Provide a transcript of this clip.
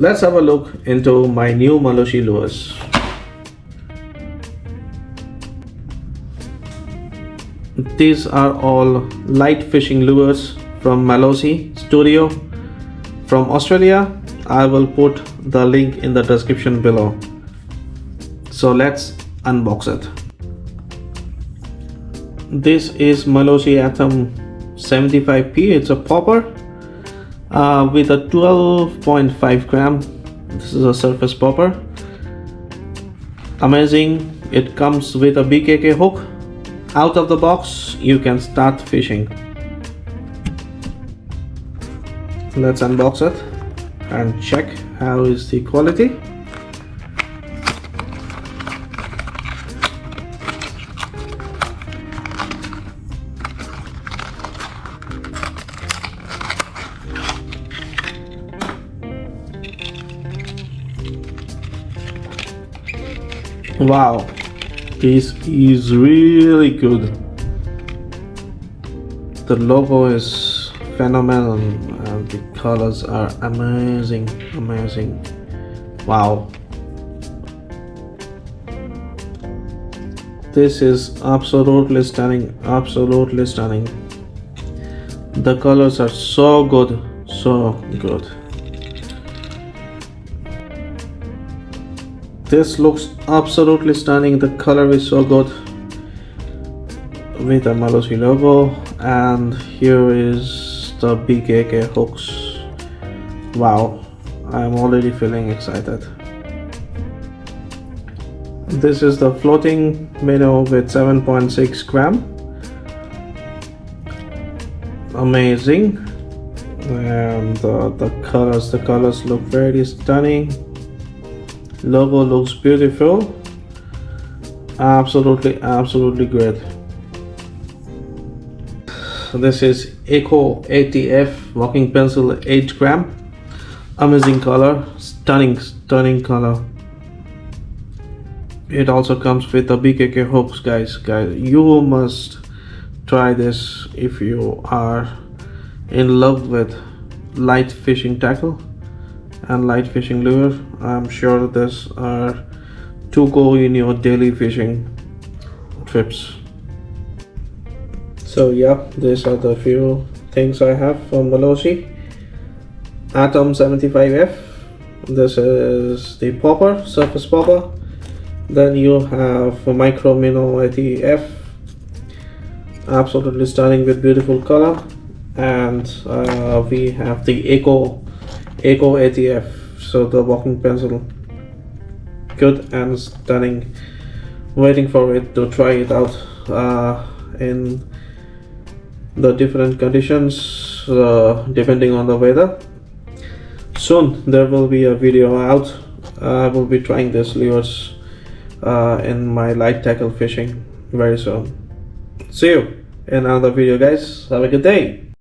let's have a look into my new Malosi lures. These are all light fishing lures from Malosi Studio from Australia. I will put the link in the description below. So let's unbox it. This is Malosi Atom 75p. It's a popper with a 12.5 gram. This is a surface popper. Amazing. It comes with a BKK hook. Out of the box, you can start fishing. Let's unbox it and check how is the quality. Wow, this is really good. The logo is phenomenal and the colors are amazing. Wow, this is absolutely stunning. The colors are so good. This looks absolutely stunning. The color is so good with the Malosi logo, and here is the BKK hooks. Wow, I'm already feeling excited. This is the floating minnow with 7.6 gram. Amazing. And the colors look very stunning. Logo looks beautiful. Absolutely great. This is Eco ATF walking pencil 8 gram. Amazing color, stunning color. It also comes with the BKK hooks, guys. You must try this if you are in love with light fishing tackle and light fishing lure. I'm sure these are to go in your daily fishing trips. So yeah, these are the few things I have from Malosi. Atom 75F. This is the popper, surface popper. Then you have a micro minnow ATF. Absolutely stunning with beautiful color. And we have the Eco ATF. So the walking pencil, good and stunning. Waiting for it to try it out in the different conditions depending on the weather. Soon there will be a video out. I will be trying this lures in my light tackle fishing very soon. See you in another video, guys. Have a good day.